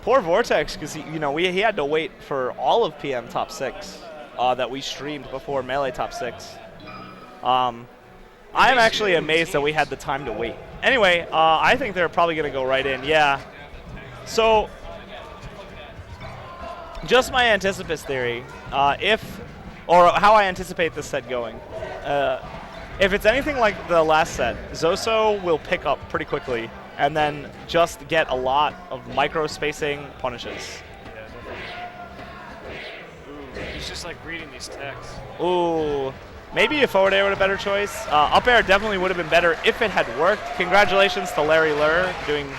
Poor Vortex, because he had to wait for all of PM top 6 that we streamed before Melee top 6. I'm actually amazed that we had the time to wait. Anyway, I think they're probably going to go right in. Yeah. So, just my Anticipus theory, or how I anticipate this set going. If it's anything like the last set, Zoso will pick up pretty quickly and then just get a lot of micro-spacing punishes. Ooh, he's just like reading these texts. Ooh. Maybe a forward air would have been a better choice. Up air definitely would have been better if it had worked. Congratulations to Larry Lur doing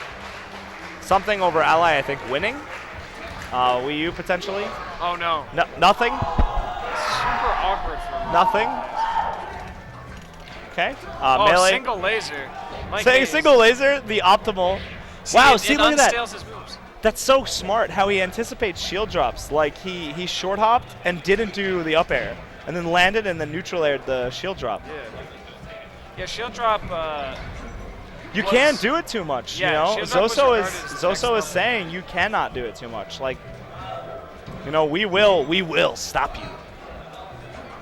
something over Ally, I think, winning. Wii U potentially. Oh no. Nothing. Super awkward for him. Nothing. Okay. Melee. Single laser. Single laser, the optimal. Wow, see, look at that. His moves. That's so smart how he anticipates shield drops. Like he short hopped and didn't do the up air, and then landed and then neutral aired the shield drop. Yeah, shield drop. You can't do it too much. Yeah, you know, Zoso is saying you cannot do it too much. Like, we will stop you.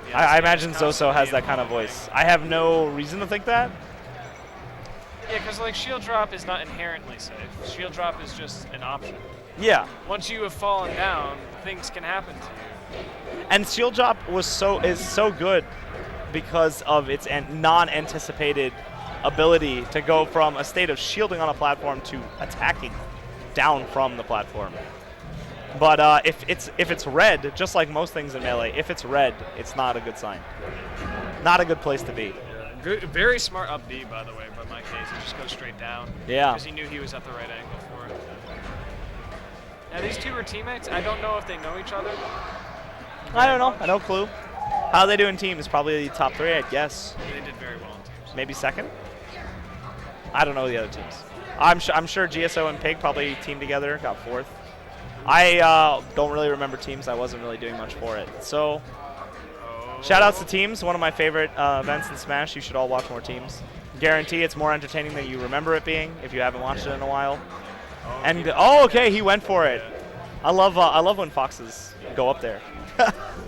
Yeah, I imagine Zoso has that kind of voice. I have no reason to think that. Yeah, because like shield drop is not inherently safe. Shield drop is just an option. Yeah. Once you have fallen down, things can happen to you. And shield drop is so good because of its non-anticipated ability to go from a state of shielding on a platform to attacking down from the platform. But if it's red, just like most things in Melee, if it's red, it's not a good sign. Not a good place to be. Good, very smart up B, by the way, by MikeHaze. He just goes straight down. Yeah. Because he knew he was at the right angle for it. Now, these two were teammates. I don't know if they know each other. I don't know. No clue. How they do in teams? Probably the top 3, I'd guess. They did very well in teams. Maybe second? I don't know the other teams. I'm sure GSO and Pig probably teamed together, got 4th. I don't really remember teams. I wasn't really doing much for it. So, shout outs to teams. One of my favorite events in Smash. You should all watch more teams. Guarantee it's more entertaining than you remember it being if you haven't watched it in a while. And okay, he went for it. I love when foxes go up there.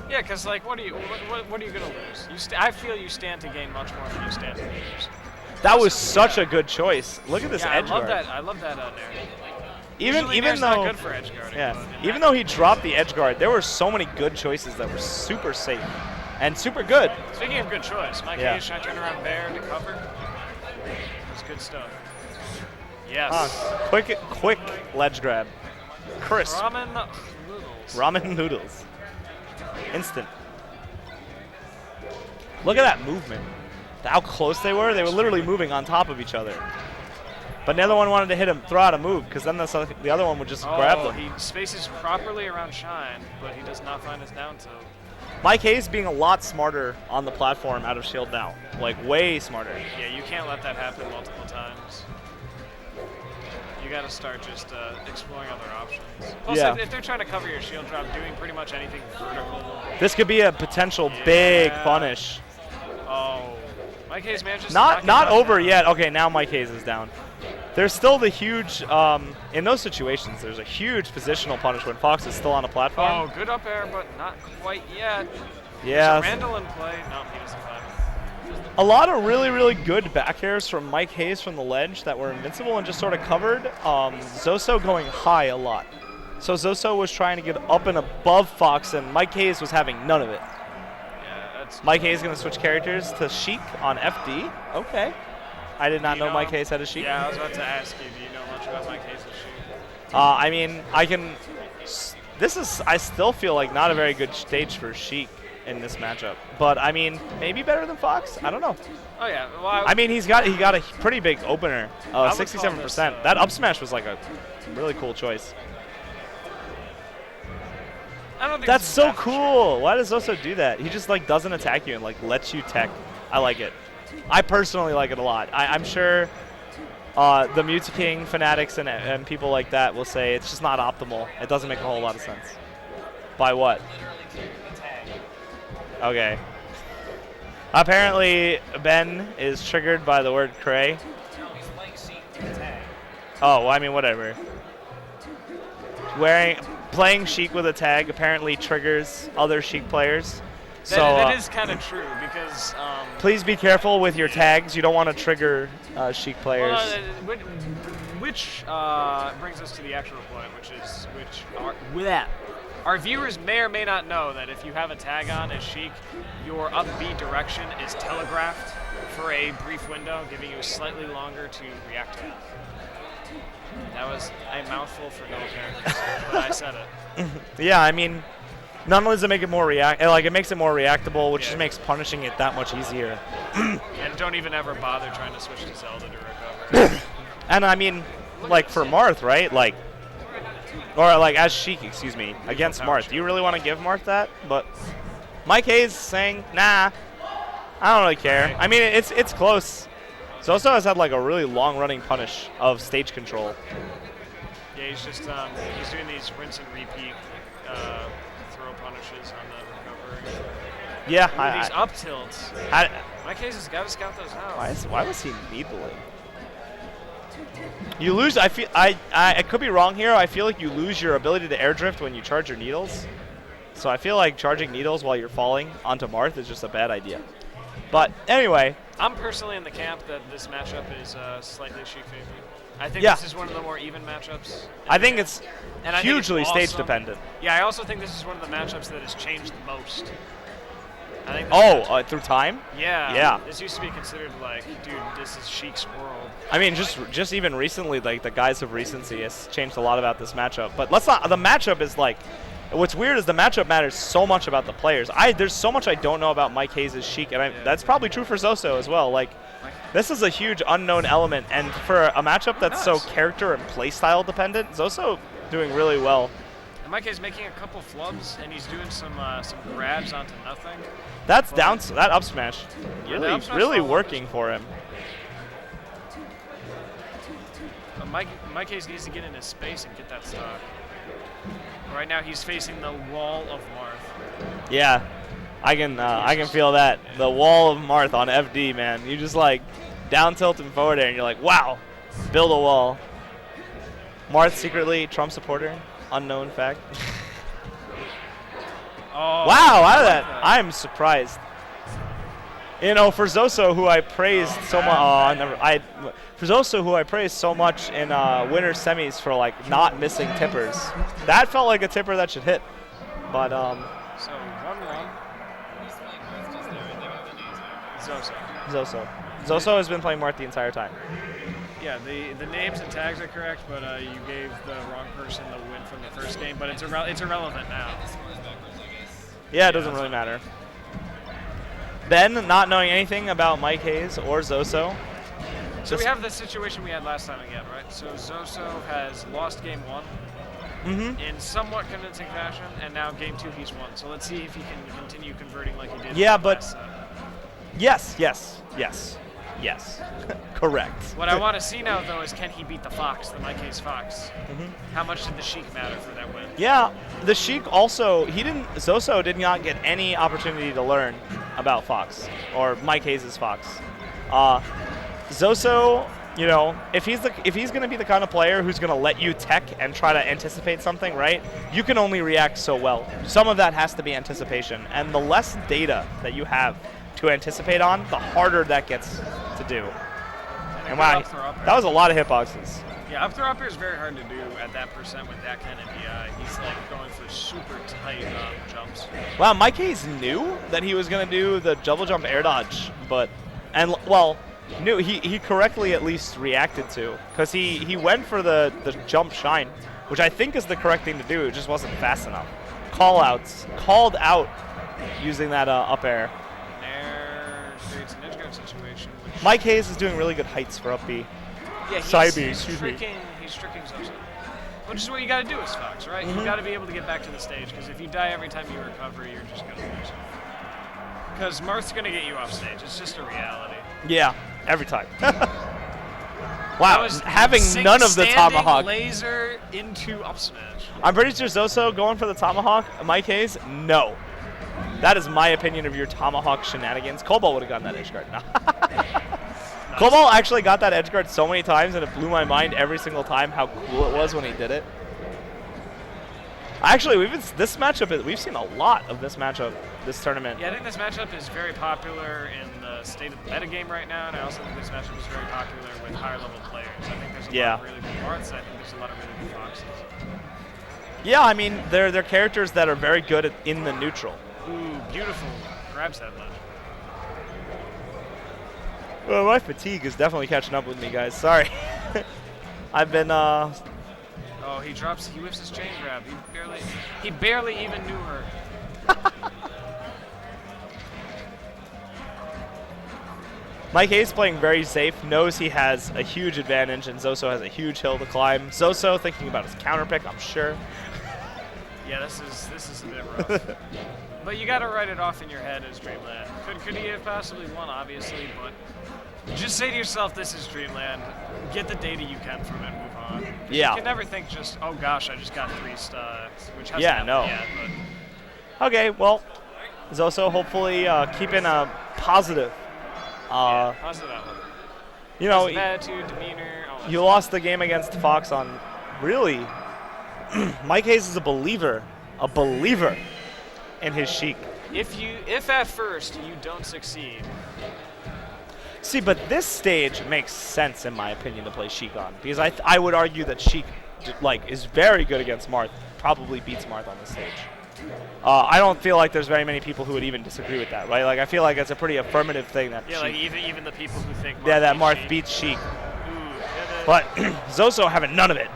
Yeah, because like, what are you gonna lose? I feel you stand to gain much more than you stand to lose. That was such a good choice. Look at this edge guard. I love that narrative. Even though not good for edge guarding, even though he dropped the edge guard, there were so many good choices that were super safe and super good. Speaking of good choice, MikeHaze trying to turn around bear to cover. It's good stuff. Yes. Quick ledge grab. Crisp. Ramen noodles. Ramen noodles. Instant. Look at that movement. How close they were. They were literally moving on top of each other. But the other one wanted to hit him, throw out a move, because then the other one would just grab them. He spaces properly around Shine, but he does not find his down tilt. MikeHaze being a lot smarter on the platform out of shield now. Like, way smarter. Yeah, you can't let that happen multiple times. You got to start just exploring other options. Plus, if they're trying to cover your shield drop, doing pretty much anything vertical. This could be a potential big punish. Oh, MikeHaze manages not over yet. Okay, now MikeHaze is down. There's still the huge, in those situations, there's a huge positional punish when Fox is still on a platform. Oh, good up air, but not quite yet. Yeah. There's a Randall in play. No, he doesn't find it. A lot of really, really good back airs from MikeHaze from the ledge that were invincible and just sort of covered. Zoso going high a lot. So Zoso was trying to get up and above Fox, and MikeHaze was having none of it. Yeah, that's MikeHaze is going to switch characters to Sheik on FD. Okay. I did not know MikeHaze had a Sheik. Yeah, I was about to ask you, do you know much about MikeHaze's Sheik? I mean, I still feel like not a very good stage for Sheik in this matchup. But, I mean, maybe better than Fox? I don't know. Oh, yeah. Well, I mean, he got a pretty big opener, 67%. That up smash was like a really cool choice. I don't think that's so cool. Why does Zoso do that? He just like doesn't attack you and like lets you tech. I like it. I personally like it a lot. I'm sure the Mutaking fanatics and people like that will say it's just not optimal. It doesn't make a whole lot of sense. By what? Okay. Apparently, Ben is triggered by the word cray. Oh, well, I mean, whatever. playing Sheik with a tag apparently triggers other Sheik players. So that is kind of true because. Please be careful with your tags. You don't want to trigger Sheik players. Well, which brings us to the actual point, our viewers may or may not know that if you have a tag on as Sheik, your up B direction is telegraphed for a brief window, giving you slightly longer to react to it. That was a mouthful for no apparent, but I said it. Yeah, I mean, not only does it make it more it makes it more reactable, which just makes punishing it that much easier. And don't even ever bother trying to switch to Zelda to recover. And I mean, like for Marth, right? As Sheik, excuse me, against Marth. Do you really want to give Marth that? But MikeHaze saying, nah, I don't really care. I mean, it's close. Zoso has had like a really long-running punish of stage control. Yeah, he's just he's doing these rinse and repeat throw punishes on the recovery. Yeah, these up tilts. MikeHaze has got to scout those out. Why was he needling? You lose. I could be wrong here. I feel like you lose your ability to air drift when you charge your needles. So I feel like charging needles while you're falling onto Marth is just a bad idea. But anyway, I'm personally in the camp that this matchup is slightly Sheik favored. I think this is one of the more even matchups. I think it's hugely awesome. stage dependent. Yeah, I also think this is one of the matchups that has changed the most. I think through time? Yeah. This used to be considered like, dude, this is Sheik's world. I mean, just even recently, like the guise of recency has changed a lot about this matchup. But let's not. The matchup is like. What's weird is the matchup matters so much about the players. There's so much I don't know about MikeHaze's Sheik, and that's probably true for Zoso as well. Like, this is a huge unknown element, and for a matchup that's so character and playstyle dependent, Zoso doing really well. And MikeHaze making a couple flubs, and he's doing some grabs onto nothing. That's that up smash, really up working for him. MikeHaze needs to get in his space and get that stock. Right now he's facing the wall of Marth. Yeah, I can feel that. The wall of Marth on FD, man. You just like down tilt and forward air, and you're like, wow, build a wall. Marth secretly Trump supporter, unknown fact. Wow, out of that, I'm surprised. You know, for Zoso, who I praised so much, for Zoso, who I praised so much in winter semis for like not missing tippers, that felt like a tipper that should hit. But so 1-1. Zoso has been playing Marth the entire time. Yeah, the names and tags are correct, but you gave the wrong person the win from the first game. But it's irrelevant now. Yeah, it doesn't really matter. Ben, not knowing anything about MikeHaze or Zoso. So we have the situation we had last time again, right? So Zoso has lost game 1 in somewhat convincing fashion, and now game 2 he's won. So let's see if he can continue converting like he did. Yeah, but yes. Correct. What I want to see now, though, is can he beat the Fox, the MikeHaze Fox? How much did the Sheik matter for that win? Yeah, the Sheik also, Zoso did not get any opportunity to learn about Fox, or MikeHaze's Fox. Zoso, you know, if he's going to be the kind of player who's going to let you tech and try to anticipate something, right, you can only react so well. Some of that has to be anticipation, and the less data that you have to anticipate on, the harder that gets to do. And wow, that was a lot of hitboxes. Yeah, up throw up air is very hard to do at that percent with that kind of DI. He's like going for super tight jumps. Wow, MikeHaze knew that he was going to do the double jump air dodge, he correctly at least reacted to, because he went for the jump shine, which I think is the correct thing to do. It just wasn't fast enough. Called out using that up air. Creates an edge guard situation. MikeHaze is doing really good heights for up B. Yeah, he's tricking Zoso. Which is what you got to do as Fox, right? You got to be able to get back to the stage, because if you die every time you recover, you're just going to lose. Because Marth's going to get you off stage. It's just a reality. Yeah, every time. Wow, having none of the tomahawk. Laser into up smash. I'm pretty sure Zoso going for the tomahawk. MikeHaze, no. That is my opinion of your tomahawk shenanigans. Cobalt would have gotten that edge guard. Nice. Cobalt actually got that edge guard so many times, and it blew my mind every single time how cool it was when he did it. Actually, this matchup. We've seen a lot of this matchup this tournament. Yeah, I think this matchup is very popular in the state of the metagame right now, and I also think this matchup is very popular with higher level players. I think there's a lot of really good Marths. I think there's a lot of really good Foxes. Yeah, I mean, they're characters that are very good in the neutral. Ooh, beautiful. Grabs that ledge. Well, my fatigue is definitely catching up with me, guys. Sorry. I've been, Oh, he whips his chain grab. He barely even knew her. MikeHaze playing very safe, knows he has a huge advantage, and Zoso has a huge hill to climb. Zoso thinking about his counter pick, I'm sure. Yeah, this is a bit rough. But you got to write it off in your head as Dreamland. Could he have possibly won, obviously, but just say to yourself, this is Dreamland. Get the data you can from it, move on. Yeah. You can never think just, oh gosh, I just got 3 stacks, which hasn't happened yet. But Okay, well, Zoso hopefully keeping a positive. positive outlook. You know, attitude, demeanor. You lost the game against Fox on really. MikeHaze is a believer in his Sheik. If at first you don't succeed. See, but this stage makes sense in my opinion to play Sheik on, because I would argue that Sheik is very good against Marth, probably beats Marth on this stage. I don't feel like there's very many people who would even disagree with that, right? Like, I feel like it's a pretty affirmative thing that Yeah, like even the people who think Marth beats Sheik. But Zoso having none of it.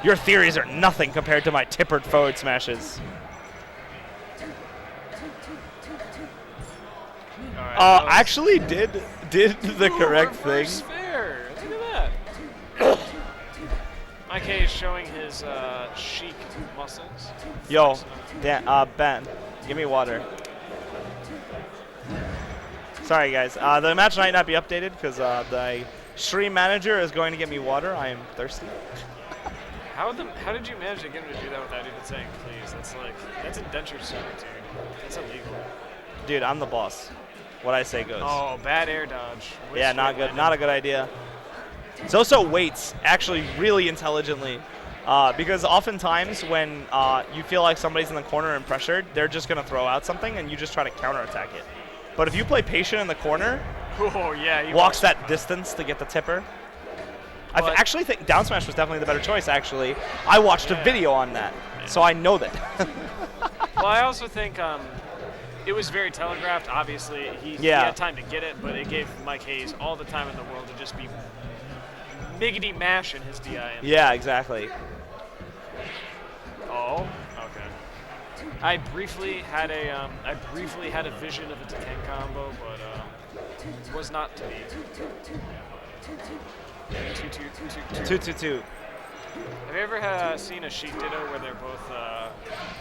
Your theories are nothing compared to my tippered forward smashes. Actually did the correct thing. Fair. Look at that. MikeHaze showing his Sheik muscles. Yo, Ben, give me water. Sorry, guys. The match might not be updated because the stream manager is going to get me water. I am thirsty. How did you manage to get him to do that without even saying please? That's indentured servitude. That's illegal. Dude, I'm the boss. What I say goes. Oh, bad air dodge. Yeah, not good. Not a good idea. Zoso waits actually really intelligently, because oftentimes when you feel like somebody's in the corner and pressured, they're just gonna throw out something and you just try to counterattack it. But if you play patient in the corner, he walks that distance to get the tipper. I actually think down smash was definitely the better choice. Actually, I watched a video on that, so I know that. Well, I also think it was very telegraphed. Obviously, he had time to get it, but it gave MikeHaze all the time in the world to just be miggity mash in his DI. Yeah, exactly. Oh, okay. I briefly had a vision of a Tekken combo, but it was not to be. 2-2-2. Have you ever seen a Sheik Ditto where they're both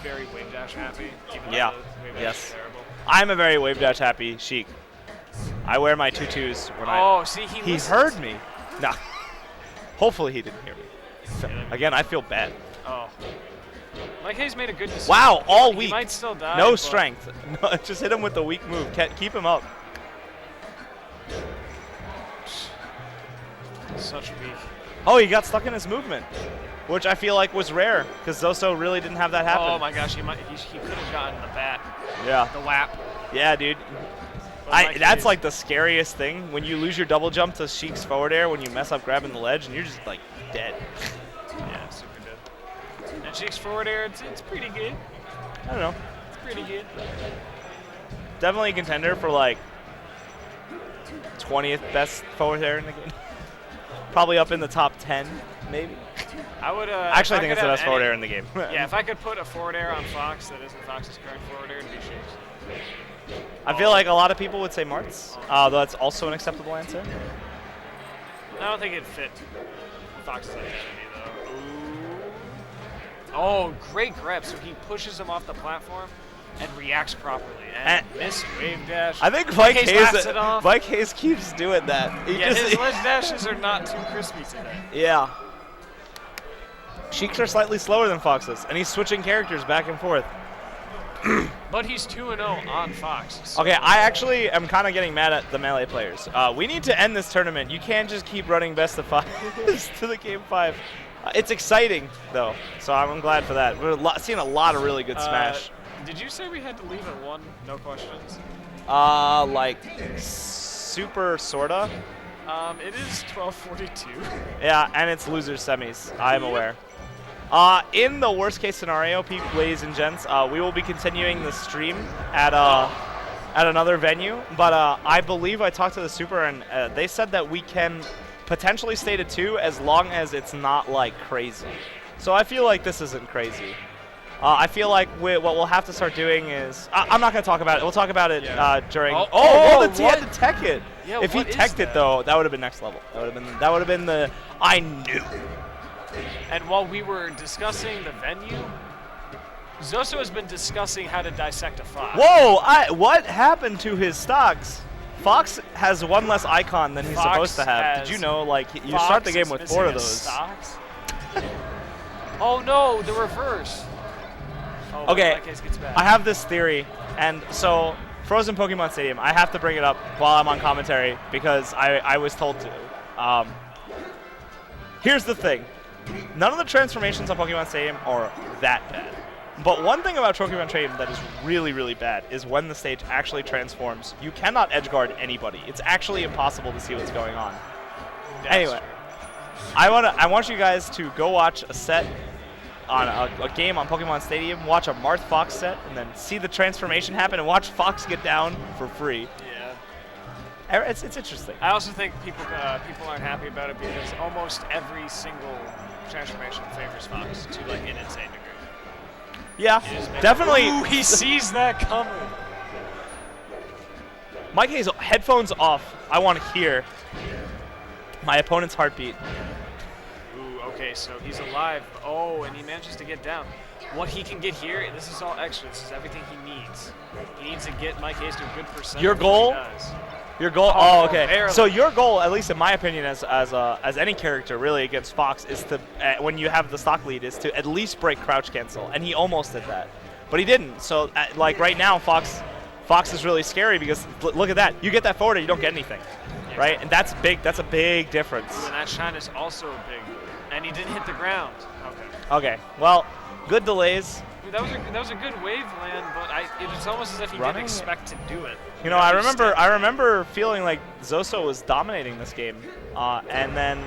very wave dash happy? Even though the wave dash is terrible? I'm a very wave dash happy Sheik. I wear my tutus when see, he heard me. Nah. Hopefully he didn't hear me. Again, I feel bad. Oh. MikeHaze made a good decision. Wow, all weak. He might still die. No strength. No, just hit him with the weak move. Keep him up. Such weak. Oh, he got stuck in his movement, which I feel like was rare because Zoso really didn't have that happen. Oh my gosh, he could have gotten the bat. Yeah. The whap. Yeah, dude. That's like the scariest thing when you lose your double jump to Sheik's forward air when you mess up grabbing the ledge and you're just like dead. Yeah, super dead. And Sheik's forward air, it's pretty good. I don't know. It's pretty good. Definitely a contender for like 20th best forward air in the game. Probably up in the top 10, maybe. I would actually think it's the best forward air in the game. Yeah, if I could put a forward air on Fox that isn't Fox's current forward air, it'd be Sheik's. I feel like a lot of people would say Marth's, though that's also an acceptable answer. I don't think it'd fit Fox's identity, though. Ooh. Oh, great grab. So he pushes him off the platform and reacts properly. And missed wave dash. I think MikeHaze keeps doing that. His ledge dashes are not too crispy today. Yeah. Sheiks are slightly slower than Fox's, and he's switching characters back and forth. But he's 2-0 on Fox. So okay, I actually am kind of getting mad at the Melee players. We need to end this tournament. You can't just keep running best of 5 to the game 5. It's exciting, though, so I'm glad for that. We're seeing a lot of really good Smash. Did you say we had to leave at 1? No questions? Like, super sorta. It is 12:42. Yeah, and it's losers semis. I'm aware. In the worst case scenario, ladies and gents, we will be continuing the stream at another venue. But I believe I talked to the Super, and they said that we can potentially stay to 2 as long as it's not like crazy. So I feel like this isn't crazy. I feel like what we'll have to start doing is I'm not going to talk about it. We'll talk about it during. He had to tech it. Yeah, if he teched it though, that would have been next level. That would have been the I knew. And while we were discussing the venue, Zoso has been discussing how to dissect a fox. Whoa! What happened to his stocks? Fox has 1 less icon than he's supposed to have. Did you know? Like you start the game with 4 of those. Stocks? Oh no, the reverse. Oh, okay, MikeHaze gets back. I have this theory, and so Frozen Pokemon Stadium. I have to bring it up while I'm on commentary because I was told to. Here's the thing. None of the transformations on Pokemon Stadium are that bad. But one thing about Pokemon Stadium that is really, really bad is when the stage actually transforms. You cannot edge guard anybody. It's actually impossible to see what's going on. Anyway, I want you guys to go watch a set on a game on Pokemon Stadium, watch a Marth Fox set, and then see the transformation happen and watch Fox get down for free. Yeah. It's interesting. I also think people aren't happy about it because almost every single transformation favors Fox to like an insane degree. Yeah, definitely. Ooh, he sees that coming. MikeHaze, headphones off. I want to hear my opponent's heartbeat. Ooh, okay, so he's alive. Oh, and he manages to get down. What he can get here, this is all extra. This is everything he needs. He needs to get MikeHaze to a good percent. Your goal? Your goal? Oh, okay. barely. So your goal, at least in my opinion, as any character really against Fox, is to when you have the stock lead, is to at least break crouch cancel, and he almost did that, but he didn't. So like right now, Fox is really scary because look at that. You get that forward, and you don't get anything, right? And that's big. That's a big difference. Ooh, and that shine is also big, and he didn't hit the ground. Okay. Okay. Well, good delays. That was a good wave land, but it's almost as if he didn't expect to do it. You know, I remember feeling like Zoso was dominating this game, and then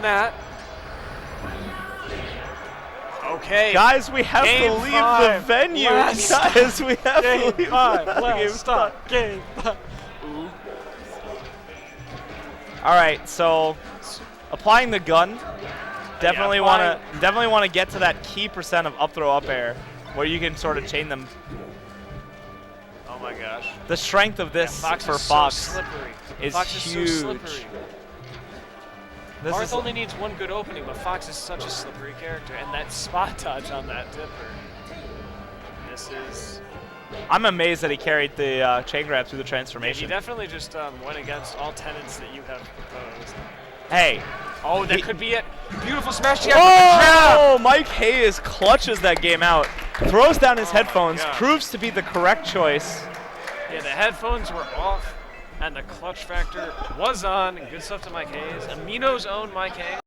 that. Okay. Guys, we have to leave the venue. Guys, we have to leave the Game 5. Ooh. All right, so applying the gun. Definitely want to get to that key percent of up throw up air, where you can sort of chain them. Oh my gosh! The strength of this for Fox is huge. So slippery. Marth only needs 1 good opening, but Fox is such a slippery character, and that spot dodge on that dipper. This is. I'm amazed that he carried the chain grab through the transformation. Yeah, he definitely just went against all tenets that you have proposed. Hey. Oh, that could be it. Beautiful smash jab. Oh, MikeHaze clutches that game out. Throws down his headphones. Proves to be the correct choice. Yeah, the headphones were off, and the clutch factor was on. Good stuff to MikeHaze. Amino's own MikeHaze.